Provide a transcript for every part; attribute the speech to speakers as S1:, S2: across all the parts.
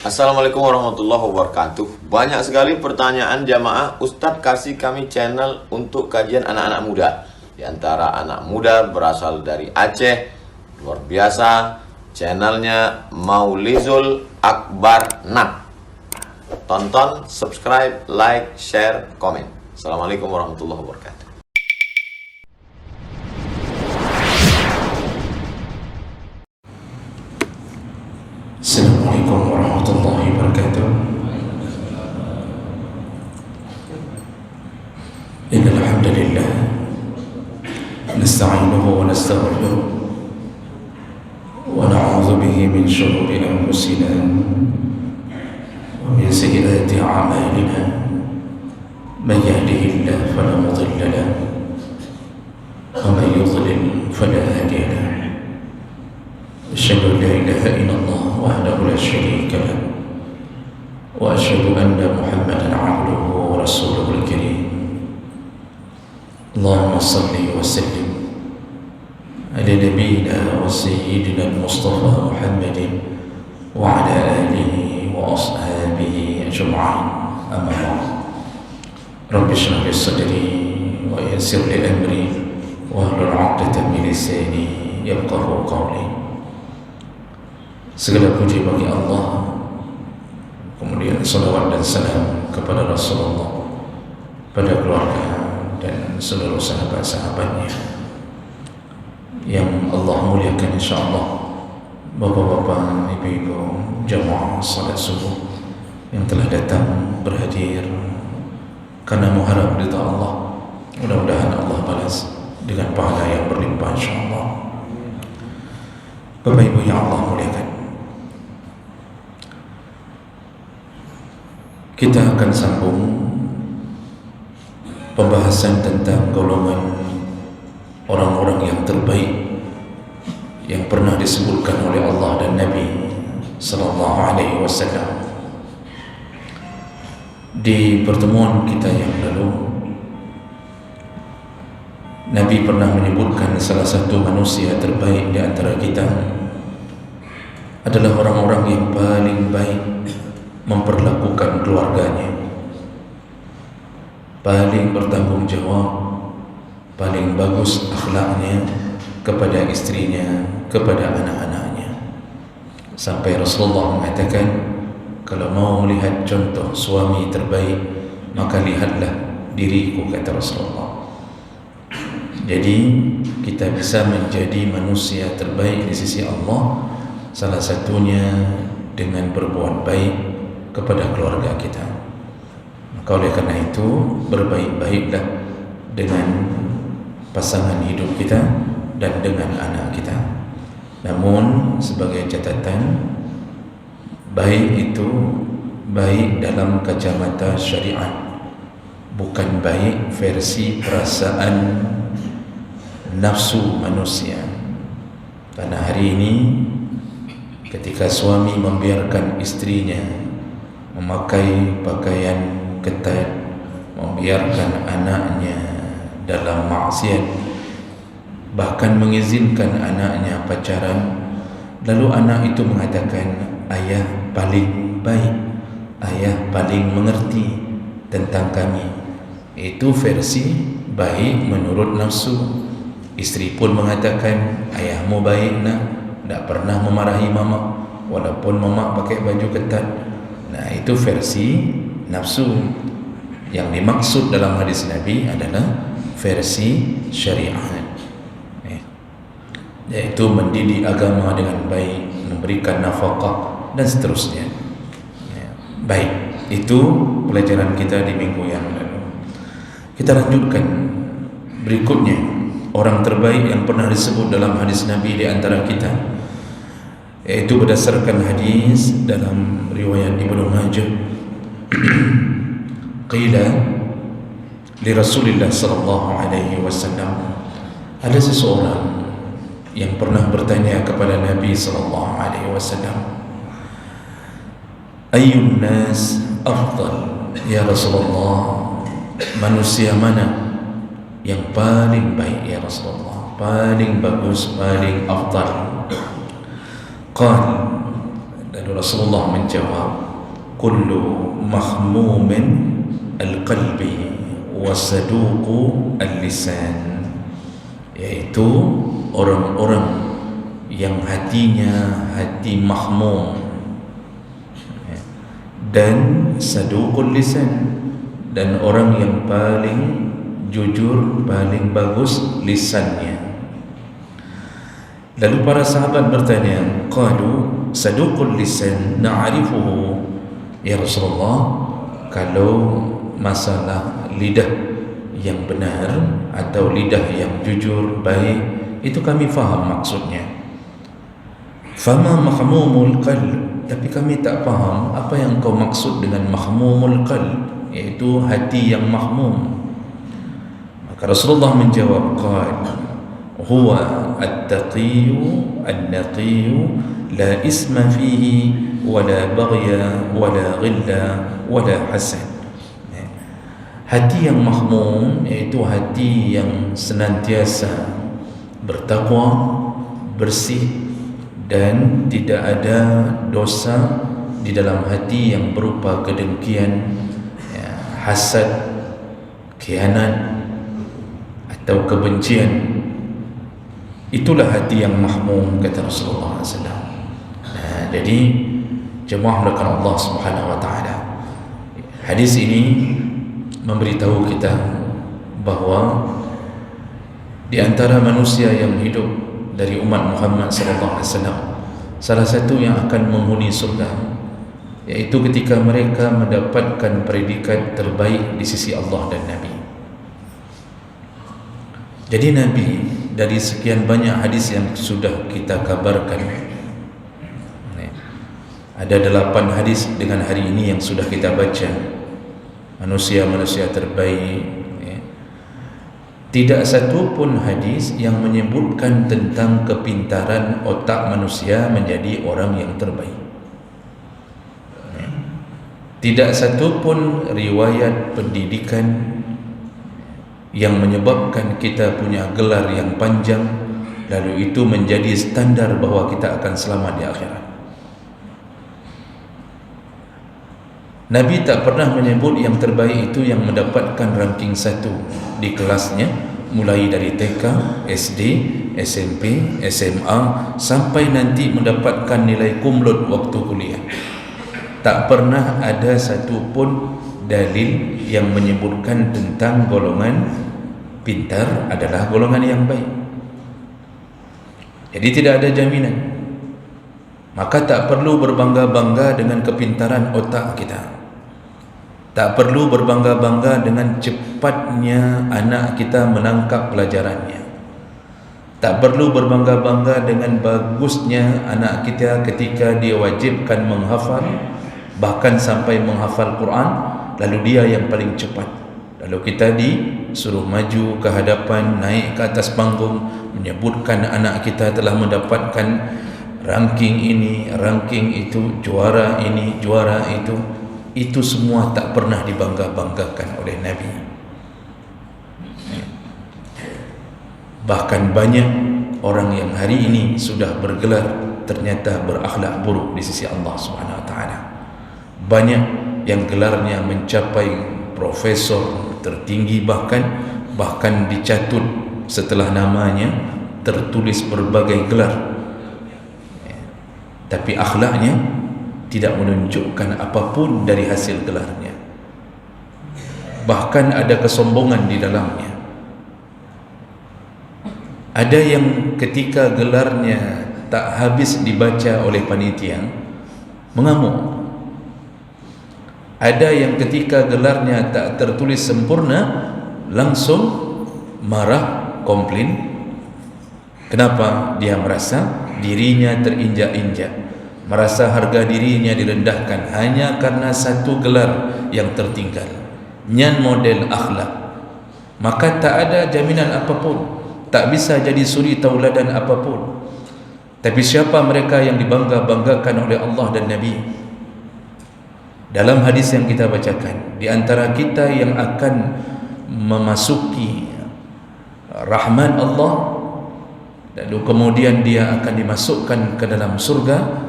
S1: Assalamualaikum warahmatullahi wabarakatuh. Banyak sekali pertanyaan jamaah, Ustadz kasih kami channel untuk kajian anak-anak muda. Di antara anak muda berasal dari Aceh, luar biasa, channelnya Maulizul Akbar Nak. Tonton, subscribe, like, share, komen. Assalamualaikum warahmatullahi wabarakatuh.
S2: Assalamualaikum warahmatullahi wabarakatuh. Innal hamdalillah nasta'inuhu wa nastaghfiruh wa na'udzu bihi min shururi anfusina wa min sayyiati a'malina. Man yahdihillahu fala mudilla lahu wa man yudlil fala hadiya lahu. أشهد أن لا إله إلا الله وحده لا شريك له وأشهد أن محمدا عبده ورسوله الكريم. اللهم صل وسلم على نبينا وسيدنا المصطفى محمد وعلى آله وأصحابه أجمعين. أما بعد، رب اشرح لي صدري ويسر لي أمري واحلل عقدة من لساني يفقهوا قولي. Segala puji bagi Allah, kemudian salawat dan salam kepada Rasulullah, pada keluarga dan seluruh sahabat-sahabatnya yang Allah muliakan insyaAllah. Bapak-bapak, ibu-ibu, jamaah salat subuh yang telah datang berhadir karena mengharap ridha Allah, mudah-mudahan Allah balas dengan pahala yang berlimpah insyaAllah. Bapak ibu yang Allah muliakan, kita akan sambung pembahasan tentang golongan orang-orang yang terbaik yang pernah disebutkan oleh Allah dan Nabi sallallahu alaihi wasallam. Di pertemuan kita yang lalu, Nabi pernah menyebutkan salah satu manusia terbaik di antara kita adalah orang-orang yang paling baik memperlakukan keluarganya, paling bertanggung jawab, paling bagus akhlaknya kepada istrinya, kepada anak-anaknya. Sampai Rasulullah mengatakan, kalau mau melihat contoh suami terbaik, maka lihatlah diriku, kata Rasulullah. Jadi kita bisa menjadi manusia terbaik di sisi Allah, salah satunya dengan berbuat baik kepada keluarga kita. Maka oleh karena itu, berbaik-baiklah dengan pasangan hidup kita dan dengan anak kita. Namun sebagai catatan, baik itu baik dalam kacamata syariat, bukan baik versi perasaan nafsu manusia. Karena hari ini ketika suami membiarkan istrinya memakai pakaian ketat, membiarkan anaknya dalam maksiat, bahkan mengizinkan anaknya pacaran, lalu anak itu mengatakan, ayah paling baik, ayah paling mengerti tentang kami. Itu versi baik menurut nafsu. Istri pun mengatakan, ayahmu baik nak, tak pernah memarahi mama walaupun mama pakai baju ketat. Nah, itu versi nafsu. Yang dimaksud dalam hadis Nabi adalah versi syariat, yaitu mendidik agama dengan baik, memberikan nafkah dan seterusnya. Baik, itu pelajaran kita di minggu yang lalu. Kita lanjutkan berikutnya, orang terbaik yang pernah disebut dalam hadis Nabi di antara kita, yaitu berdasarkan hadis dalam riwayat Ibnu Majah. Qila li Rasulillah sallallahu alaihi wasallam, ada seseorang yang pernah bertanya kepada Nabi sallallahu alaihi wasallam, ayyun nas afdal, ya Rasulullah, manusia mana yang paling baik ya Rasulullah, paling bagus, paling afdal? Qal, lalu Lalu Rasulullah menjawab, kullu mahmumin al-qalbi wa saduqu al-lisan, yaitu orang-orang yang hatinya hati mahmum dan saduqul lisan, dan orang yang paling jujur, paling bagus lisannya. Lalu para sahabat bertanya, qalu saduqul lisan na'rifuhu, ya Rasulullah, kalau masalah lidah yang benar atau lidah yang jujur, baik, itu kami faham maksudnya. Fama mahmumul qalb, tapi kami tak faham apa yang kau maksud dengan mahmumul qalb, yaitu hati yang mahmum. Maka Rasulullah menjawab, qala huwa at-taqiyyu an-naqiyyu la isma fihi wala baghya wala ghilla wala hasad. Hati yang mahmum yaitu hati yang senantiasa bertakwa, bersih, dan tidak ada dosa di dalam hati yang berupa kedengkian, hasad, khianat atau kebencian. Itulah hati yang mahmum, kata Rasulullah SAW. Jadi jemaah melakukan Allah Subhanahu Wa Taala, hadis ini memberitahu kita bahawa di antara manusia yang hidup dari umat Muhammad SAW, salah satu yang akan menghuni surga yaitu ketika mereka mendapatkan predikat terbaik di sisi Allah dan Nabi. Jadi Nabi, dari sekian banyak hadis yang sudah kita kabarkan, ada 8 hadis dengan hari ini yang sudah kita baca, manusia-manusia terbaik. Tidak satu pun hadis yang menyebutkan tentang kepintaran otak manusia menjadi orang yang terbaik. Tidak satu pun riwayat pendidikan yang menyebabkan kita punya gelar yang panjang lalu itu menjadi standar bahawa kita akan selamat di akhirat. Nabi tak pernah menyebut yang terbaik itu yang mendapatkan ranking 1 di kelasnya, mulai dari TK, SD, SMP, SMA sampai nanti mendapatkan nilai kumlot waktu kuliah. Tak pernah ada satu pun dalil yang menyebutkan tentang golongan pintar adalah golongan yang baik. Jadi tidak ada jaminan. Maka tak perlu berbangga-bangga dengan kepintaran otak kita. Tak perlu berbangga-bangga dengan cepatnya anak kita menangkap pelajarannya. Tak perlu berbangga-bangga dengan bagusnya anak kita ketika dia wajibkan menghafal, bahkan sampai menghafal Quran, lalu dia yang paling cepat. Lalu kita disuruh maju ke hadapan, naik ke atas panggung, menyebutkan anak kita telah mendapatkan ranking ini, ranking itu, juara ini, juara itu. Itu semua tak pernah dibangga-banggakan oleh Nabi. Bahkan banyak orang yang hari ini sudah bergelar ternyata berakhlak buruk di sisi Allah Subhanahu Wa Taala. Banyak yang gelarnya mencapai profesor tertinggi, bahkan dicatut setelah namanya tertulis berbagai gelar, tapi akhlaknya tidak menunjukkan apapun dari hasil gelarnya. Bahkan ada kesombongan di dalamnya. Ada yang ketika gelarnya tak habis dibaca oleh panitia mengamuk. Ada yang ketika gelarnya tak tertulis sempurna langsung marah, komplain. Kenapa? Dia merasa dirinya terinjak-injak, merasa harga dirinya direndahkan hanya karena satu gelar yang tertinggal. Nyan model akhlak. Maka tak ada jaminan apapun, tak bisa jadi suri tauladan apapun. Tapi siapa mereka yang dibangga-banggakan oleh Allah dan Nabi? Dalam hadis yang kita bacakan, di antara kita yang akan memasuki rahmat Allah, lalu kemudian dia akan dimasukkan ke dalam surga,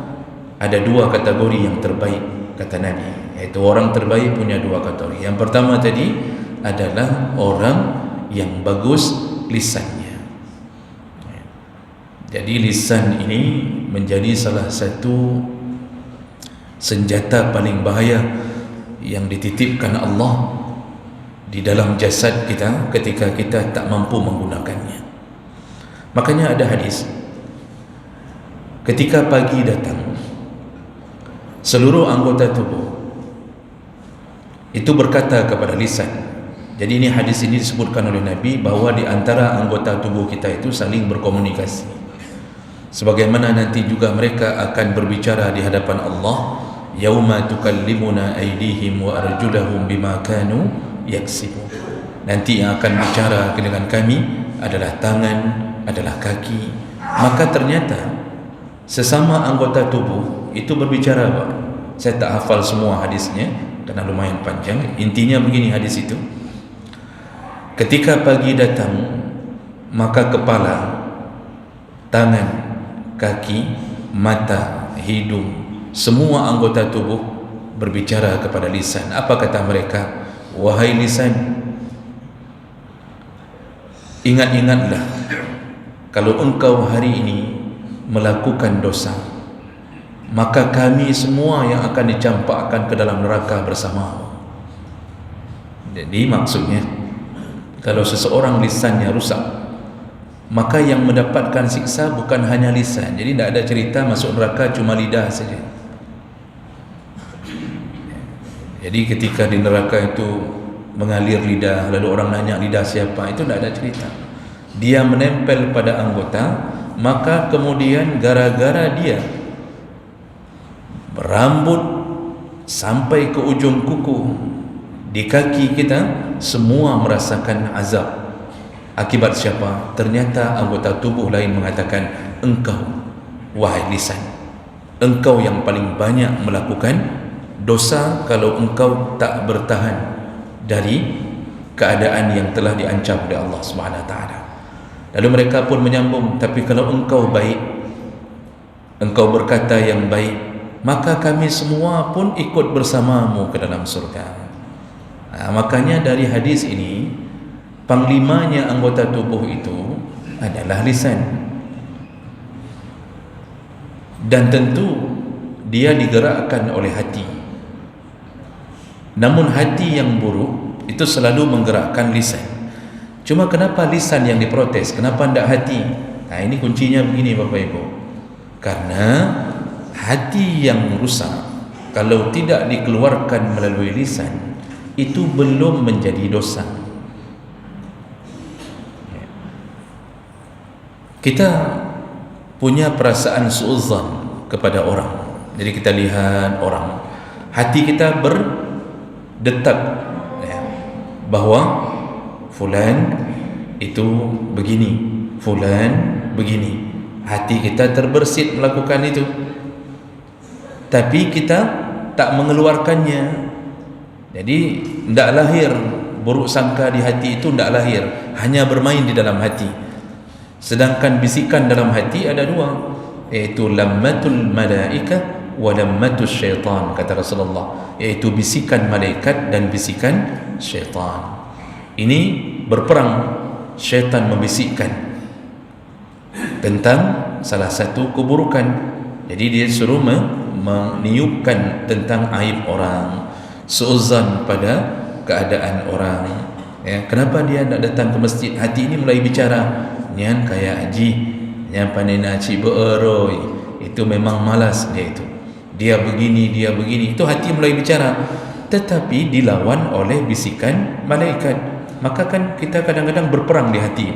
S2: ada dua kategori yang terbaik, kata Nabi, iaitu orang terbaik punya dua kategori. Yang pertama tadi adalah orang yang bagus lisannya. Jadi lisan ini menjadi salah satu senjata paling bahaya yang dititipkan Allah di dalam jasad kita ketika kita tak mampu menggunakannya. Makanya ada hadis, ketika pagi datang, seluruh anggota tubuh itu berkata kepada lisan. Jadi ini hadis ini disebutkan oleh Nabi bahawa di antara anggota tubuh kita itu saling berkomunikasi. Sebagaimana nanti juga mereka akan berbicara di hadapan Allah, yauma tukallimuna aydihim wa arjulahum bima kanu yaksibun. Nanti yang akan bicara dengan kami adalah tangan, adalah kaki. Maka ternyata sesama anggota tubuh itu berbicara apa? Saya tak hafal semua hadisnya karena lumayan panjang. Intinya begini hadis itu, ketika pagi datang, maka kepala, tangan, kaki, mata, hidung, semua anggota tubuh berbicara kepada lisan. Apa kata mereka? Wahai lisan, ingat-ingatlah kalau engkau hari ini melakukan dosa, maka kami semua yang akan dicampakkan ke dalam neraka bersamamu. Jadi maksudnya, kalau seseorang lisannya rusak, maka yang mendapatkan siksa bukan hanya lisan. Jadi tidak ada cerita masuk neraka cuma lidah saja. Jadi ketika di neraka itu mengalir lidah, lalu orang nanya lidah siapa, itu tidak ada cerita. Dia menempel pada anggota, maka kemudian gara-gara dia berambut sampai ke ujung kuku di kaki kita, semua merasakan azab. Akibat siapa? Ternyata anggota tubuh lain mengatakan, engkau wahai lisan, engkau yang paling banyak melakukan dosa kalau engkau tak bertahan dari keadaan yang telah diancam oleh Allah Subhanahu Wa Taala. Lalu mereka pun menyambung, tapi kalau engkau baik, engkau berkata yang baik, maka kami semua pun ikut bersamamu ke dalam surga. Makanya dari hadis ini, panglimanya anggota tubuh itu adalah lisan. Dan tentu dia digerakkan oleh hati. Namun hati yang buruk itu selalu menggerakkan lisan. Cuma kenapa lisan yang diprotes? Kenapa tidak hati? Nah, ini kuncinya begini Bapak Ibu. Karena hati yang rusak, kalau tidak dikeluarkan melalui lisan, itu belum menjadi dosa. Kita punya perasaan suudzon kepada orang. Jadi kita lihat orang, hati kita berdetak bahawa fulan itu begini, fulan begini. Hati kita terbersit melakukan itu, tapi kita tak mengeluarkannya. Jadi tidak lahir buruk sangka di hati itu, tidak lahir, hanya bermain di dalam hati. Sedangkan bisikan dalam hati ada dua, iaitu lammatul malaika wa lammatus syaitan, kata Rasulullah, iaitu bisikan malaikat dan bisikan syaitan. Ini berperang, syaitan membisikkan tentang salah satu keburukan. Jadi dia suruh meniupkan tentang aib orang, suuzan pada keadaan orang. Ya, kenapa dia nak datang ke masjid? Hati ini mulai bicara, nyan kayak haji, nyan panena cik beroi, itu memang malas dia itu. Dia begini, dia begini. Itu hati mulai bicara, tetapi dilawan oleh bisikan malaikat. Maka kan kita kadang-kadang berperang di hati.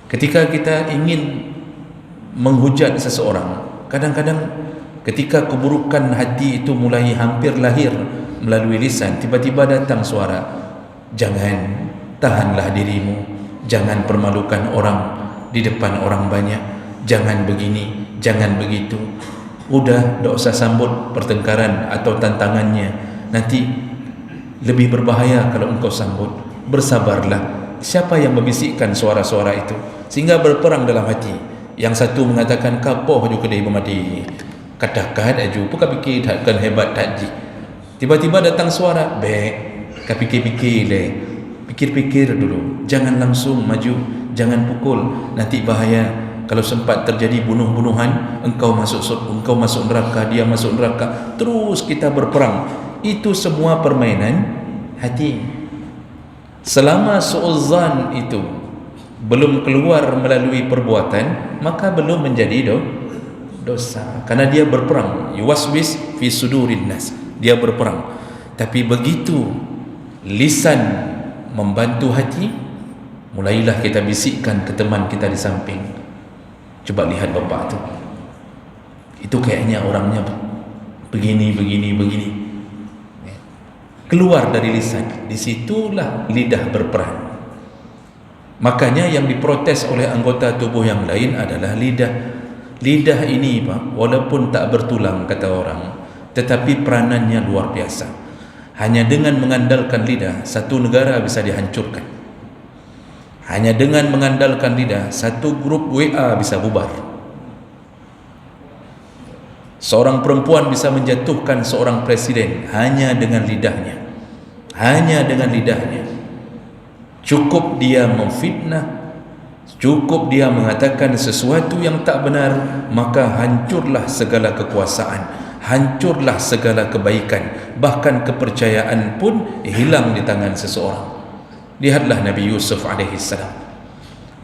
S2: Ketika kita ingin menghujat seseorang, kadang-kadang ketika keburukan hati itu mulai hampir lahir melalui lisan, tiba-tiba datang suara, jangan, tahanlah dirimu, jangan permalukan orang di depan orang banyak, jangan begini, jangan begitu. Udah, tak usah sambut pertengkaran atau tantangannya, nanti lebih berbahaya kalau engkau sambut. Bersabarlah. Siapa yang membisikkan suara-suara itu sehingga berperang dalam hati? Yang satu mengatakan kapoh juga dia bermati. Katakan aju pun kau fikir takkan hebat takji. Tiba-tiba datang suara, kau fikir-fikir deh. Fikir-fikir dulu. Jangan langsung maju, jangan pukul, nanti bahaya. Kalau sempat terjadi bunuh-bunuhan, engkau masuk neraka, dia masuk neraka, terus kita berperang. Itu semua permainan hati. Selama su'uzzan itu belum keluar melalui perbuatan, maka belum menjadi dosa. Karena dia berperang. Yuwaswis fi sudurin nas. Dia berperang. Tapi begitu lisan membantu hati, mulailah kita bisikkan ke teman kita di samping, coba lihat bapak tu, itu kayaknya orangnya begini. Keluar dari lisan. Disitulah lidah berperan. Makanya yang diprotes oleh anggota tubuh yang lain adalah lidah. Lidah ini Pak, walaupun tak bertulang kata orang, tetapi peranannya luar biasa. Hanya dengan mengandalkan lidah, satu negara bisa dihancurkan. Hanya dengan mengandalkan lidah, satu grup WA bisa bubar. Seorang perempuan bisa menjatuhkan seorang presiden hanya dengan lidahnya. Hanya dengan lidahnya. Cukup dia memfitnah, cukup dia mengatakan sesuatu yang tak benar, maka hancurlah segala kekuasaan, hancurlah segala kebaikan, bahkan kepercayaan pun hilang di tangan seseorang. Lihatlah Nabi Yusuf alaihissalam.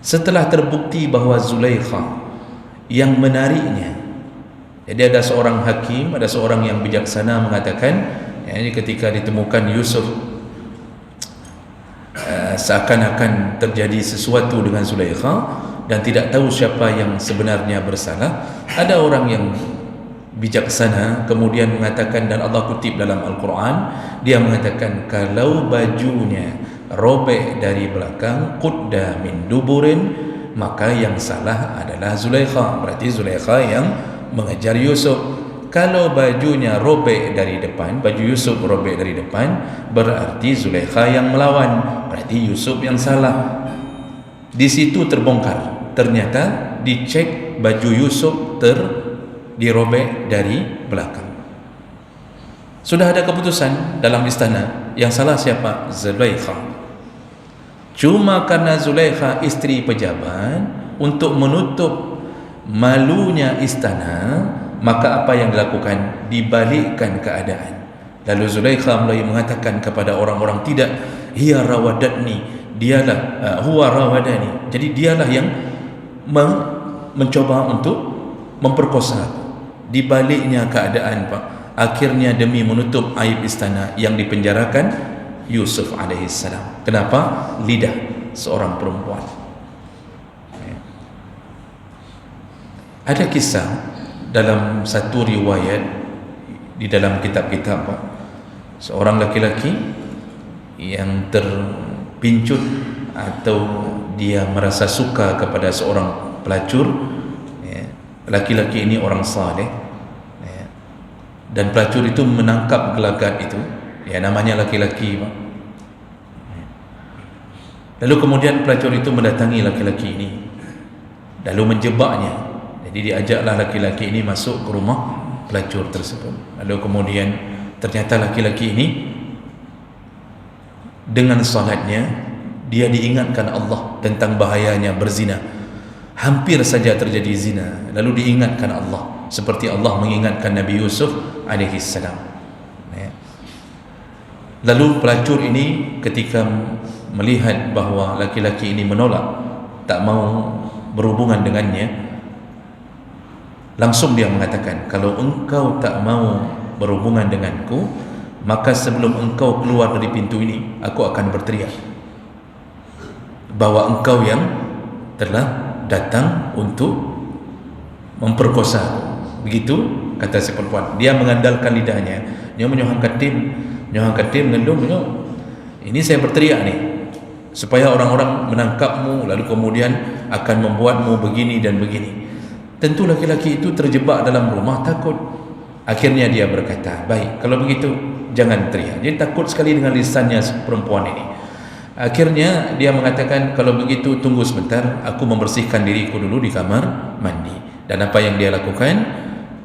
S2: Setelah terbukti bahawa Zulaikha yang menariknya, jadi ada seorang hakim, ada seorang yang bijaksana mengatakan, ini ketika ditemukan Yusuf seakan-akan terjadi sesuatu dengan Zulaikha dan tidak tahu siapa yang sebenarnya bersalah, ada orang yang bijaksana kemudian mengatakan, dan Allah kutip dalam Al-Quran, dia mengatakan kalau bajunya robek dari belakang, qudda min duburin, maka yang salah adalah Zulaikha. Berarti Zulaikha yang mengejar Yusuf. Kalau bajunya robek dari depan, baju Yusuf robek dari depan, berarti Zulaikha yang melawan, berarti Yusuf yang salah. Di situ terbongkar, ternyata dicek baju Yusuf dirobek dari belakang. Sudah ada keputusan dalam istana, yang salah siapa? Zulaikha. Cuma karena Zulaikha isteri pejabat, untuk menutup malunya istana, maka apa yang dilakukan? Dibalikkan keadaan. Lalu Zulaikha mulai mengatakan kepada orang-orang, tidak, hiya rawadatni, dialah, huwa rawadani, jadi dialah yang mencoba untuk memperkosa. Dibaliknya keadaan Pak. Akhirnya demi menutup aib istana, yang dipenjarakan Yusuf alaihissalam. Kenapa? Lidah seorang perempuan. Ada kisah dalam satu riwayat di dalam kitab-kitab, Pak, seorang laki-laki yang terpincut atau dia merasa suka kepada seorang pelacur. Laki-laki ini orang saleh, dan pelacur itu menangkap gelagat itu, namanya laki-laki, Pak. Lalu kemudian pelacur itu mendatangi laki-laki ini, lalu menjebaknya. Jadi diajaklah laki-laki ini masuk ke rumah pelacur tersebut. Lalu kemudian ternyata laki-laki ini dengan salatnya dia diingatkan Allah tentang bahayanya berzina. Hampir saja terjadi zina, lalu diingatkan Allah, seperti Allah mengingatkan Nabi Yusuf alaihissalam. Lalu pelacur ini ketika melihat bahawa laki-laki ini menolak, tak mau berhubungan dengannya, langsung dia mengatakan, kalau engkau tak mau berhubungan denganku, maka sebelum engkau keluar dari pintu ini, aku akan berteriak bahwa engkau yang telah datang untuk memperkosa. Begitu kata si perempuan. Dia mengandalkan lidahnya, dia menyohang katim ngendung. Ini saya berteriak nih supaya orang-orang menangkapmu, lalu kemudian akan membuatmu begini dan begini. Tentu laki-laki itu terjebak dalam rumah, takut. Akhirnya dia berkata, baik, kalau begitu jangan teriak. Jadi takut sekali dengan lisannya perempuan ini. Akhirnya dia mengatakan, kalau begitu tunggu sebentar, aku membersihkan diriku dulu di kamar mandi. Dan apa yang dia lakukan?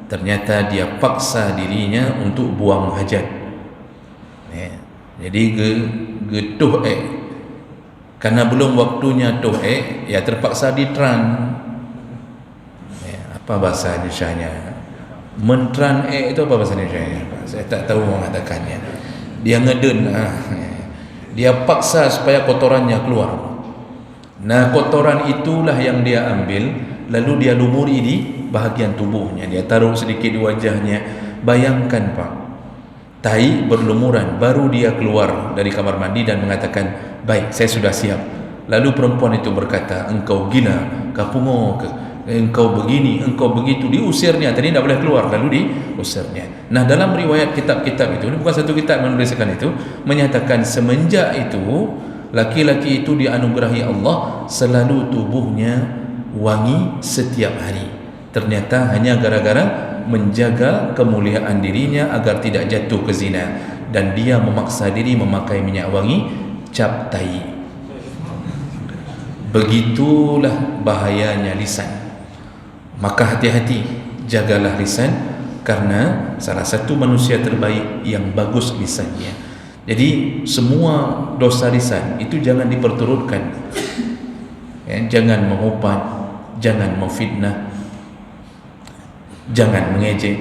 S2: Ternyata dia paksa dirinya untuk buang hajat. Jadi getuh karena belum waktunya tuh ya terpaksa ditran. Apa bahasa Indonesianya? Mentran itu apa bahasa Indonesianya? Saya tak tahu mengatakannya. Dia ngeden, dia paksa supaya kotorannya keluar. Nah, kotoran itulah yang dia ambil, lalu dia lumuri di bahagian tubuhnya, dia taruh sedikit di wajahnya. Bayangkan Pak, tai berlumuran, baru dia keluar dari kamar mandi dan mengatakan, baik, saya sudah siap. Lalu perempuan itu berkata, engkau gila, kapungo, engkau begini, engkau begitu. Diusirnya, tadi tidak boleh keluar, lalu diusirnya. Nah, dalam riwayat kitab-kitab itu, ini bukan satu kitab menuliskan itu, menyatakan semenjak itu laki-laki itu dianugerahi Allah selalu tubuhnya wangi setiap hari. Ternyata hanya gara-gara menjaga kemuliaan dirinya agar tidak jatuh ke zina, dan dia memaksa diri memakai minyak wangi cap tai. Begitulah bahayanya lisan. Maka hati-hati, jagalah lisan, karena salah satu manusia terbaik yang bagus lisannya. Jadi semua dosa lisan itu jangan diperturutkan, jangan mengumpat, jangan memfitnah, jangan mengejek.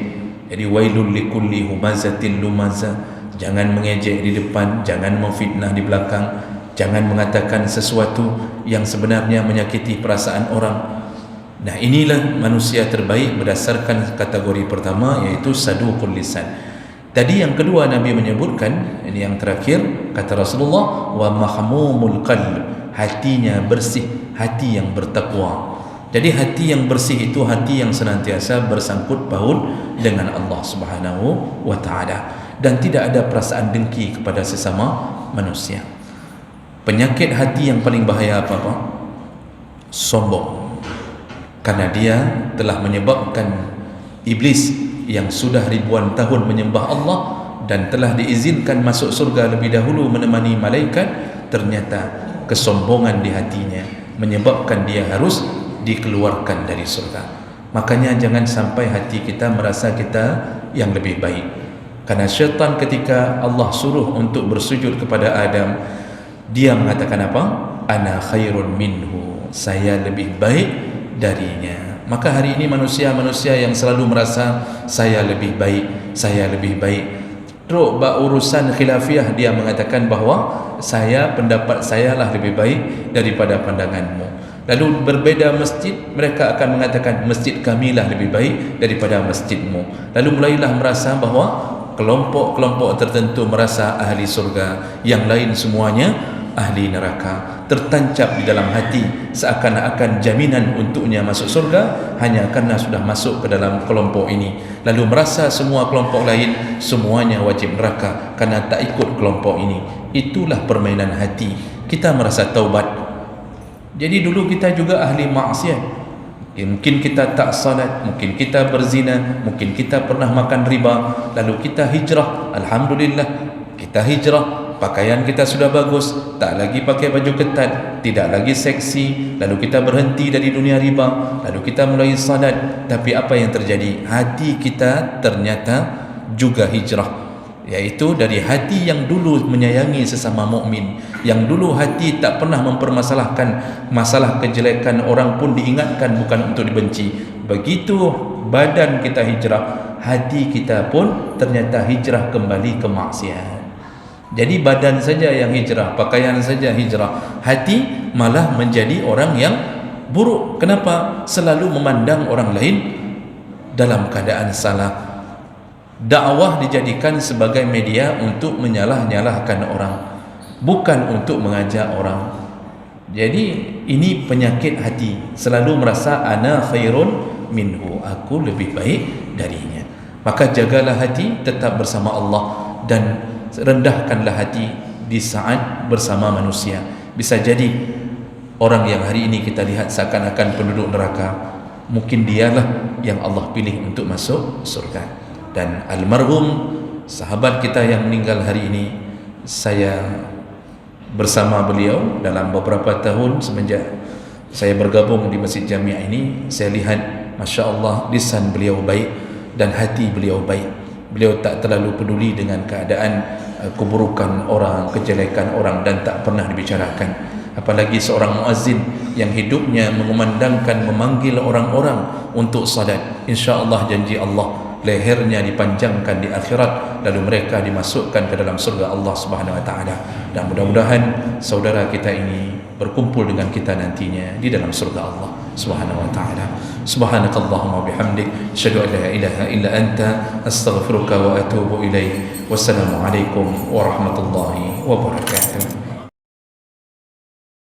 S2: Jadi wailul likulli humazatin lumazah, jangan mengejek di depan, jangan memfitnah di belakang, jangan mengatakan sesuatu yang sebenarnya menyakiti perasaan orang. Nah, inilah manusia terbaik berdasarkan kategori pertama, yaitu saduqul lisan. Tadi yang kedua Nabi menyebutkan, ini yang terakhir, kata Rasulullah, wa mahmumul qalb, hatinya bersih, hati yang bertakwa. Jadi hati yang bersih itu hati yang senantiasa bersangkut paut dengan Allah Subhanahu wa taala, dan tidak ada perasaan dengki kepada sesama manusia. Penyakit hati yang paling bahaya apa Pak? Sombong. Karena dia telah menyebabkan iblis yang sudah ribuan tahun menyembah Allah dan telah diizinkan masuk surga lebih dahulu menemani malaikat, ternyata kesombongan di hatinya menyebabkan dia harus dikeluarkan dari surga. Makanya jangan sampai hati kita merasa kita yang lebih baik. Karena syaitan ketika Allah suruh untuk bersujud kepada Adam, dia mengatakan apa? Ana khairun minhu, saya lebih baik darinya. Maka hari ini manusia-manusia yang selalu merasa saya lebih baik, saya lebih baik, terus urusan khilafiyah dia mengatakan bahawa pendapat saya lah lebih baik daripada pandanganmu. Lalu berbeza masjid, mereka akan mengatakan masjid kami lah lebih baik daripada masjidmu. Lalu mulailah merasa bahawa kelompok-kelompok tertentu merasa ahli surga, yang lain semuanya ahli neraka. Tertancap di dalam hati seakan-akan jaminan untuknya masuk surga hanya karena sudah masuk ke dalam kelompok ini. Lalu merasa semua kelompok lain semuanya wajib neraka karena tak ikut kelompok ini. Itulah permainan hati. Kita merasa taubat. Jadi dulu kita juga ahli maksiat. Mungkin kita tak salat, mungkin kita berzina, mungkin kita pernah makan riba, lalu kita hijrah. Alhamdulillah, kita hijrah. Pakaian kita sudah bagus, tak lagi pakai baju ketat, tidak lagi seksi. Lalu kita berhenti dari dunia riba, lalu kita mulai salat. Tapi apa yang terjadi? Hati kita ternyata juga hijrah, yaitu dari hati yang dulu menyayangi sesama mukmin, yang dulu hati tak pernah mempermasalahkan masalah kejelekan orang pun diingatkan bukan untuk dibenci. Begitu badan kita hijrah, hati kita pun ternyata hijrah kembali ke maksiat. Jadi badan saja yang hijrah, pakaian saja hijrah, hati malah menjadi orang yang buruk. Kenapa? Selalu memandang orang lain dalam keadaan salah. Dakwah dijadikan sebagai media untuk menyalah-nyalahkan orang, bukan untuk mengajak orang. Jadi ini penyakit hati, selalu merasa ana khairun minhu, aku lebih baik darinya. Maka jagalah hati tetap bersama Allah, dan rendahkanlah hati di saat bersama manusia. Bisa jadi orang yang hari ini kita lihat seakan-akan penduduk neraka, mungkin dialah yang Allah pilih untuk masuk surga. Dan almarhum sahabat kita yang meninggal hari ini, saya bersama beliau dalam beberapa tahun semenjak saya bergabung di Masjid Jamiah ini. Saya lihat Masya Allah lisan beliau baik dan hati beliau baik. Beliau tak terlalu peduli dengan keadaan keburukan orang, kejelekan orang, dan tak pernah dibicarakan. Apalagi seorang muazzin yang hidupnya mengumandangkan, memanggil orang-orang untuk salat. Insya Allah janji Allah, lehernya dipanjangkan di akhirat, lalu mereka dimasukkan ke dalam surga Allah Subhanahu wa taala. Dan mudah-mudahan saudara kita ini berkumpul dengan kita nantinya di dalam surga Allah Subhanahu wa taala. Subhanakallahumma bihamdik, asyhadu an la ilaha illa anta, astaghfiruka wa atubu ilaik. Wassalamu alaikum warahmatullahi wabarakatuh.